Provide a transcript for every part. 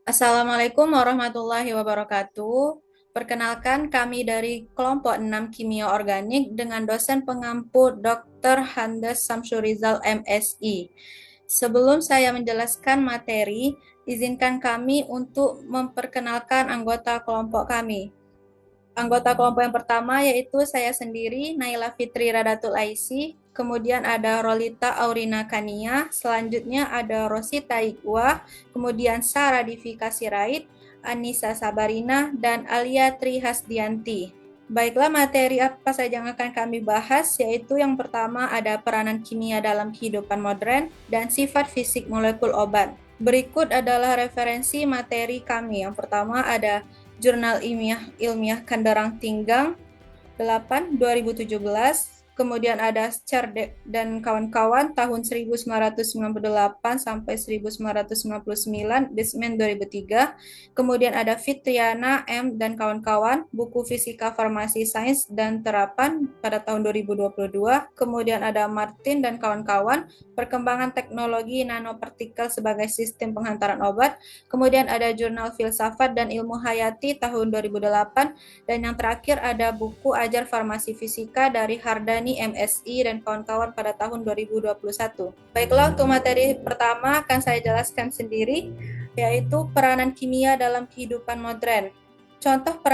Assalamualaikum warahmatullahi wabarakatuh. Perkenalkan, kami dari kelompok 6 Kimia Organik dengan dosen pengampu Dr. Handes Samsurizal MSI. Sebelum saya menjelaskan materi, izinkan kami untuk memperkenalkan anggota kelompok kami. Anggota kelompok yang pertama yaitu saya sendiri, Naila Fitri Radatul Aisi, kemudian ada Rolita Aurina Kania, selanjutnya ada Rosita Igwa, kemudian Sarah Divika Sirait, Anissa Sabarina, dan Alia Tri Hasdianti. Baiklah, materi apa saja yang akan kami bahas, yaitu yang pertama ada peranan kimia dalam kehidupan modern dan sifat fisik molekul obat. Berikut adalah referensi materi kami. Yang pertama ada Jurnal Ilmiah Kandarang Tinggang 8 2017. Kemudian ada Cerdek dan kawan-kawan tahun 1998 sampai 1999, Desmen 2003. Kemudian ada Fitriana M dan kawan-kawan, buku Fisika Farmasi Sains dan Terapan pada tahun 2022. Kemudian ada Martin dan kawan-kawan, perkembangan teknologi nanopartikel sebagai sistem penghantaran obat. Kemudian ada Jurnal Filsafat dan Ilmu Hayati tahun 2008. Dan yang terakhir ada buku Ajar Farmasi Fisika dari Hardani MSI dan kawan-kawan pada tahun 2021. Baiklah, untuk materi pertama akan saya jelaskan sendiri, yaitu peranan kimia dalam kehidupan modern. Contoh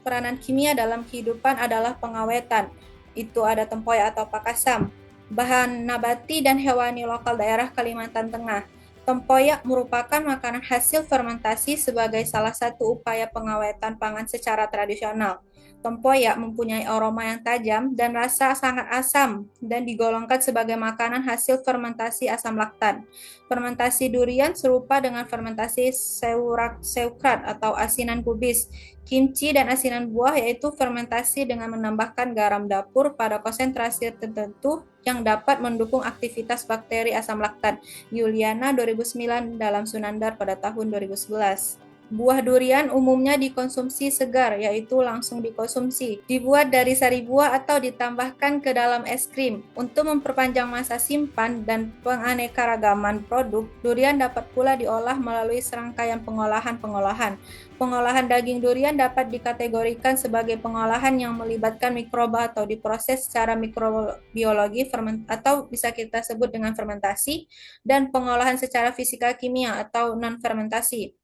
peranan kimia dalam kehidupan adalah pengawetan. Itu ada tempoyak atau pakasam, bahan nabati dan hewani lokal daerah Kalimantan Tengah. Tempoyak merupakan makanan hasil fermentasi sebagai salah satu upaya pengawetan pangan secara tradisional. Tempoyak mempunyai aroma yang tajam dan rasa sangat asam dan digolongkan sebagai makanan hasil fermentasi asam laktan. Fermentasi durian serupa dengan fermentasi seukrat atau asinan kubis. Kimchi dan asinan buah yaitu fermentasi dengan menambahkan garam dapur pada konsentrasi tertentu yang dapat mendukung aktivitas bakteri asam laktan. Yuliana 2009 dalam Sunandar pada tahun 2011. Buah durian umumnya dikonsumsi segar, yaitu langsung dikonsumsi. Dibuat dari sari buah atau ditambahkan ke dalam es krim. Untuk memperpanjang masa simpan dan penganekaragaman produk, durian dapat pula diolah melalui serangkaian pengolahan-pengolahan. Pengolahan daging durian dapat dikategorikan sebagai pengolahan yang melibatkan mikroba atau diproses secara mikrobiologi atau bisa kita sebut dengan fermentasi, dan pengolahan secara fisika kimia atau non-fermentasi.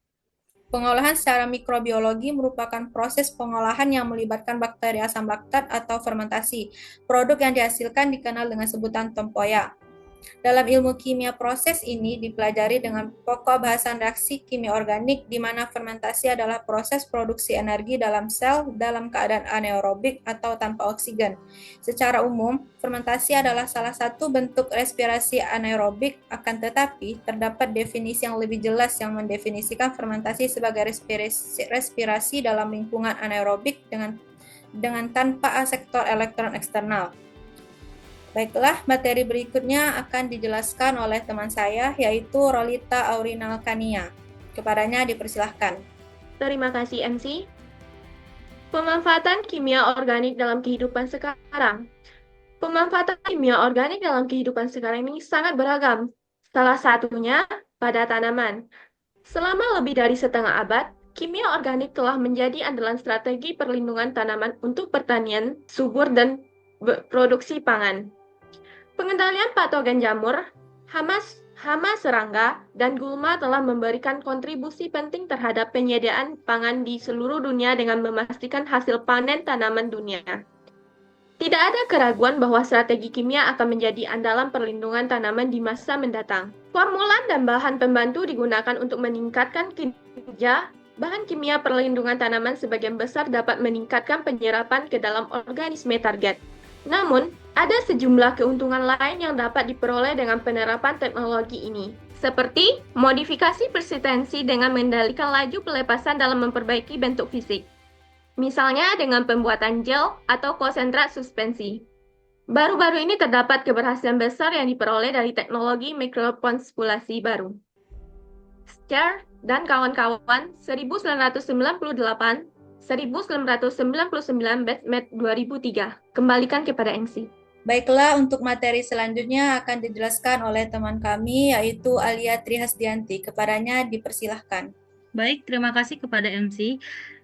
Pengolahan secara mikrobiologi merupakan proses pengolahan yang melibatkan bakteri asam laktat atau fermentasi. Produk yang dihasilkan dikenal dengan sebutan tempoyak. Dalam ilmu kimia, proses ini dipelajari dengan pokok bahasan reaksi kimia organik, di mana fermentasi adalah proses produksi energi dalam sel dalam keadaan anaerobik atau tanpa oksigen. Secara umum, fermentasi adalah salah satu bentuk respirasi anaerobik, akan tetapi terdapat definisi yang lebih jelas yang mendefinisikan fermentasi sebagai respirasi dalam lingkungan anaerobik dengan tanpa sektor elektron eksternal. Baiklah, materi berikutnya akan dijelaskan oleh teman saya, yaitu Rolita Aurinal Kania. Kepadanya dipersilahkan. Terima kasih MC. Pemanfaatan kimia organik dalam kehidupan sekarang. Pemanfaatan kimia organik dalam kehidupan sekarang ini sangat beragam. Salah satunya pada tanaman. Selama lebih dari setengah abad, kimia organik telah menjadi andalan strategi perlindungan tanaman untuk pertanian subur dan produksi pangan. Pengendalian patogen jamur, hama serangga, dan gulma telah memberikan kontribusi penting terhadap penyediaan pangan di seluruh dunia dengan memastikan hasil panen tanaman dunia. Tidak ada keraguan bahwa strategi kimia akan menjadi andalan perlindungan tanaman di masa mendatang. Formulan dan bahan pembantu digunakan untuk meningkatkan kinerja. Bahan kimia perlindungan tanaman sebagian besar dapat meningkatkan penyerapan ke dalam organisme target. Namun, ada sejumlah keuntungan lain yang dapat diperoleh dengan penerapan teknologi ini, seperti modifikasi persistensi dengan mengendalikan laju pelepasan dalam memperbaiki bentuk fisik, misalnya dengan pembuatan gel atau konsentrat suspensi. Baru-baru ini terdapat keberhasilan besar yang diperoleh dari teknologi mikroponspulasi baru. Scher dan kawan-kawan 1998 1999 Batman 2003. Kembalikan kepada MC. Baiklah, untuk materi selanjutnya akan dijelaskan oleh teman kami, yaitu Alia Tri Hasdianti. Kepadanya dipersilahkan. Baik, terima kasih kepada MC.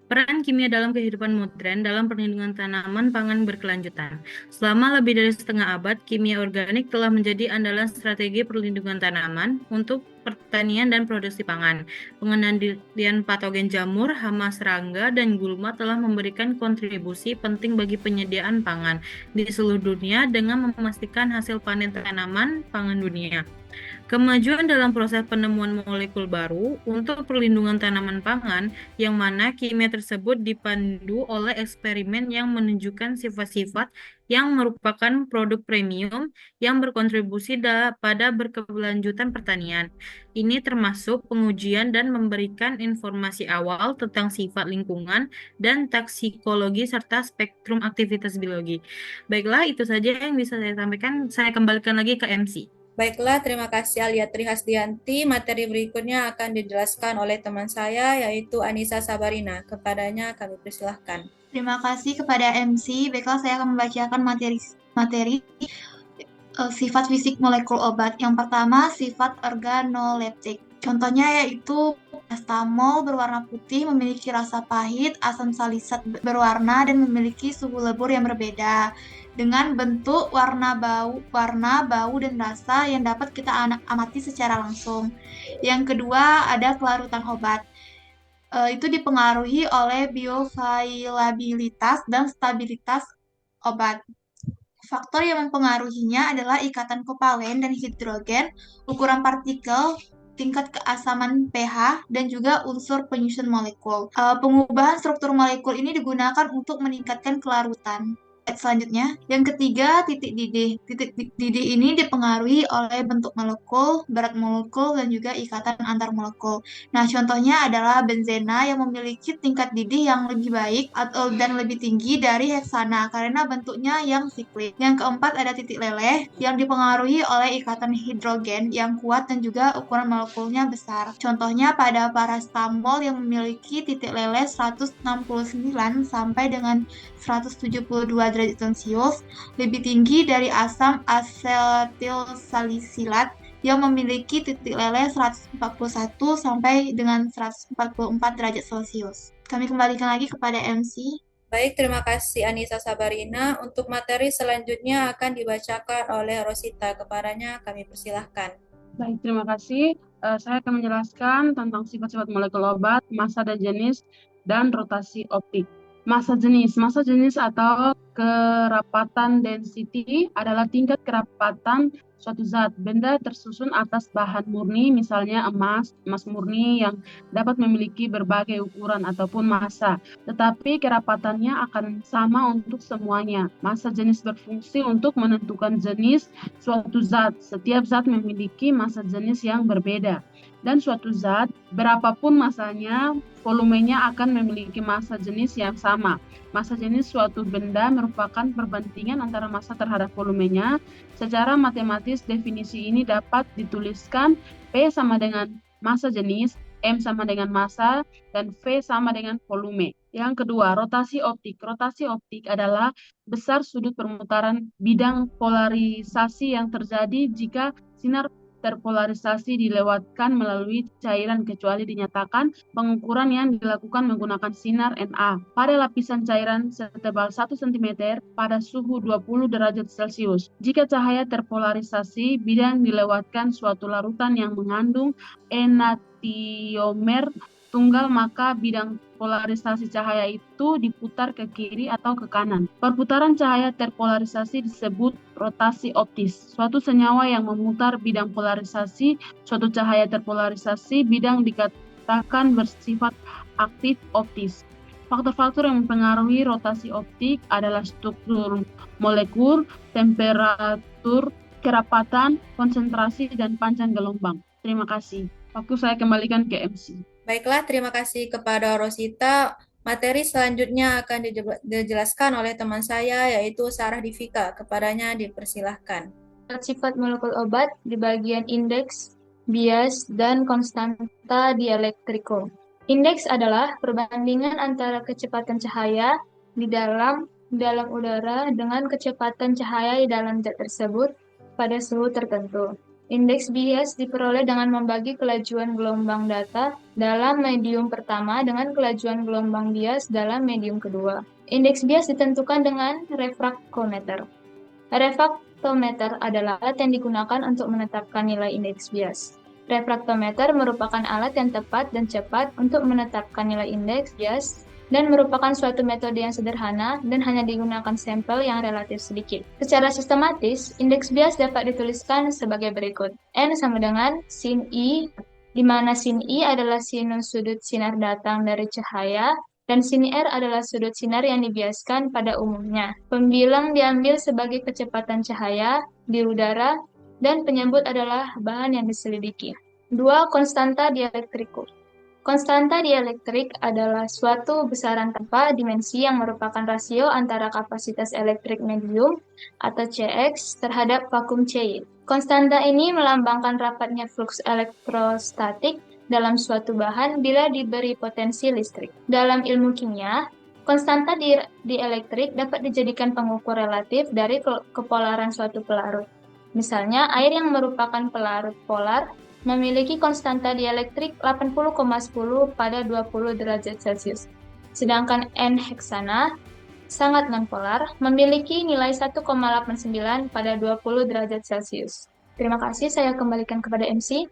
Peran kimia dalam kehidupan modern dalam perlindungan tanaman pangan berkelanjutan. Selama lebih dari setengah abad, kimia organik telah menjadi andalan strategi perlindungan tanaman untuk pertanian dan produksi pangan. Pengendalian patogen jamur, hama serangga, dan gulma telah memberikan kontribusi penting bagi penyediaan pangan di seluruh dunia dengan memastikan hasil panen tanaman pangan dunia. Kemajuan dalam proses penemuan molekul baru untuk perlindungan tanaman pangan, yang mana kimia tersebut dipandu oleh eksperimen yang menunjukkan sifat-sifat yang merupakan produk premium yang berkontribusi pada berkelanjutan pertanian. Ini termasuk pengujian dan memberikan informasi awal tentang sifat lingkungan dan toksikologi serta spektrum aktivitas biologi. Baiklah, itu saja yang bisa saya sampaikan. Saya kembalikan lagi ke MC. Baiklah, terima kasih Aliatri Hasdianti. Materi berikutnya akan dijelaskan oleh teman saya, yaitu Anissa Sabarina. Kepadanya kami persilahkan. Terima kasih kepada MC. Baiklah, saya akan membacakan materi sifat fisik molekul obat. Yang pertama, sifat organoleptik. Contohnya yaitu paracetamol berwarna putih, memiliki rasa pahit, asam salisat berwarna, dan memiliki suhu lebur yang berbeda. Dengan bentuk, warna, bau, dan rasa yang dapat kita amati secara langsung. Yang kedua, ada kelarutan obat. Itu dipengaruhi oleh bioavailabilitas dan stabilitas obat. Faktor yang mempengaruhinya adalah ikatan kovalen dan hidrogen, ukuran partikel, tingkat keasaman pH, dan juga unsur penyusun molekul. Pengubahan struktur molekul ini digunakan untuk meningkatkan kelarutan. Selanjutnya, yang ketiga, titik didih. Titik didih ini dipengaruhi oleh bentuk molekul, berat molekul, dan juga ikatan antar molekul. Nah, contohnya adalah benzena yang memiliki tingkat didih yang lebih baik dan lebih tinggi dari heksana karena bentuknya yang siklik. Yang keempat, ada titik leleh yang dipengaruhi oleh ikatan hidrogen yang kuat dan juga ukuran molekulnya besar. Contohnya pada paracetamol yang memiliki titik leleh 169 sampai dengan 172 derajat Celcius, lebih tinggi dari asam asetilsalisilat yang memiliki titik leleh 141 sampai dengan 144 derajat Celcius. Kami kembalikan lagi kepada MC. Baik, terima kasih Anissa Sabarina. Untuk materi selanjutnya akan dibacakan oleh Rosita. Kepadanya kami persilahkan. Baik, terima kasih. Saya akan menjelaskan tentang sifat-sifat molekul obat, massa dan jenis, dan rotasi optik. Massa jenis atau kerapatan density adalah tingkat kerapatan suatu zat, benda tersusun atas bahan murni, misalnya emas murni yang dapat memiliki berbagai ukuran ataupun massa, tetapi kerapatannya akan sama untuk semuanya. Massa jenis berfungsi untuk menentukan jenis suatu zat. Setiap zat memiliki massa jenis yang berbeda. Dan suatu zat, berapapun massanya, volumenya akan memiliki massa jenis yang sama. Massa jenis suatu benda merupakan perbandingan antara massa terhadap volumenya. Secara matematis, definisi ini dapat dituliskan P sama dengan massa jenis, M sama dengan massa, dan V sama dengan volume. Yang kedua, rotasi optik. Rotasi optik adalah besar sudut permutaran bidang polarisasi yang terjadi jika sinar terpolarisasi dilewatkan melalui cairan kecuali dinyatakan pengukuran yang dilakukan menggunakan sinar Na pada lapisan cairan setebal 1 cm pada suhu 20 derajat Celcius. Jika cahaya terpolarisasi, bidang dilewatkan suatu larutan yang mengandung enantiomer tunggal, maka bidang polarisasi cahaya itu diputar ke kiri atau ke kanan. Perputaran cahaya terpolarisasi disebut rotasi optis. Suatu senyawa yang memutar bidang polarisasi suatu cahaya terpolarisasi, bidang dikatakan bersifat aktif optis. Faktor-faktor yang mempengaruhi rotasi optik adalah struktur molekul, temperatur, kerapatan, konsentrasi, dan panjang gelombang. Terima kasih. Waktu saya kembalikan ke MC. Baiklah, terima kasih kepada Rosita. Materi selanjutnya akan dijelaskan oleh teman saya, yaitu Sarah Divika. Kepadanya dipersilahkan. Sifat molekul obat di bagian indeks, bias, dan konstanta dielektriko. Indeks adalah perbandingan antara kecepatan cahaya di dalam udara dengan kecepatan cahaya di dalam zat tersebut pada suhu tertentu. Indeks bias diperoleh dengan membagi kelajuan gelombang data dalam medium pertama dengan kelajuan gelombang bias dalam medium kedua. Indeks bias ditentukan dengan refraktometer. Refraktometer adalah alat yang digunakan untuk menetapkan nilai indeks bias. Refraktometer merupakan alat yang tepat dan cepat untuk menetapkan nilai indeks bias dan merupakan suatu metode yang sederhana dan hanya digunakan sampel yang relatif sedikit. Secara sistematis, indeks bias dapat dituliskan sebagai berikut. N sama dengan sin I, di mana sin I adalah sinus sudut sinar datang dari cahaya, dan sin R adalah sudut sinar yang dibiaskan pada umumnya. Pembilang diambil sebagai kecepatan cahaya di udara, dan penyebut adalah bahan yang diselidiki. 2. Konstanta dielektrikus. Konstanta dielektrik adalah suatu besaran tanpa dimensi yang merupakan rasio antara kapasitas elektrik medium atau Cx terhadap vakum Cy. Konstanta ini melambangkan rapatnya flux elektrostatik dalam suatu bahan bila diberi potensi listrik. Dalam ilmu kimia, konstanta dielektrik dapat dijadikan pengukur relatif dari kepolaran suatu pelarut. Misalnya, air yang merupakan pelarut polar memiliki konstanta dielektrik 80,10 pada 20 derajat Celcius. Sedangkan N-heksana, sangat nonpolar, memiliki nilai 1,89 pada 20 derajat Celcius. Terima kasih, saya kembalikan kepada MC.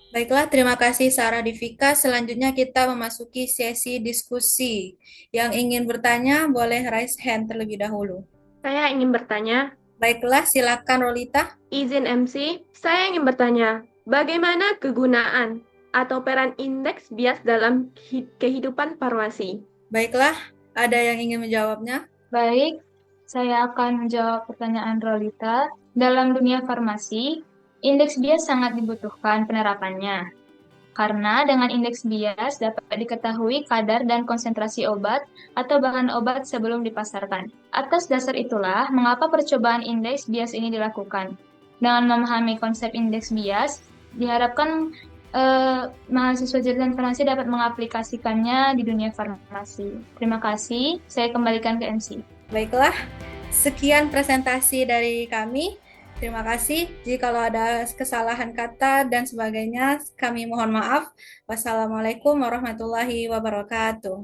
Baiklah, terima kasih Sarah Divika. Selanjutnya kita memasuki sesi diskusi. Yang ingin bertanya boleh raise hand terlebih dahulu. Saya ingin bertanya. Baiklah, silakan Rolita. Izin MC, saya ingin bertanya, bagaimana kegunaan atau peran indeks bias dalam kehidupan farmasi? Baiklah, ada yang ingin menjawabnya? Baik, saya akan menjawab pertanyaan Rolita. Dalam dunia farmasi, indeks bias sangat dibutuhkan penerapannya. Karena dengan indeks bias dapat diketahui kadar dan konsentrasi obat atau bahan obat sebelum dipasarkan. Atas dasar itulah, mengapa percobaan indeks bias ini dilakukan. Dengan memahami konsep indeks bias, diharapkan mahasiswa jurusan farmasi dapat mengaplikasikannya di dunia farmasi. Terima kasih, saya kembalikan ke MC. Baiklah, sekian presentasi dari kami. Terima kasih. Jika ada kesalahan kata dan sebagainya, kami mohon maaf. Wassalamualaikum warahmatullahi wabarakatuh.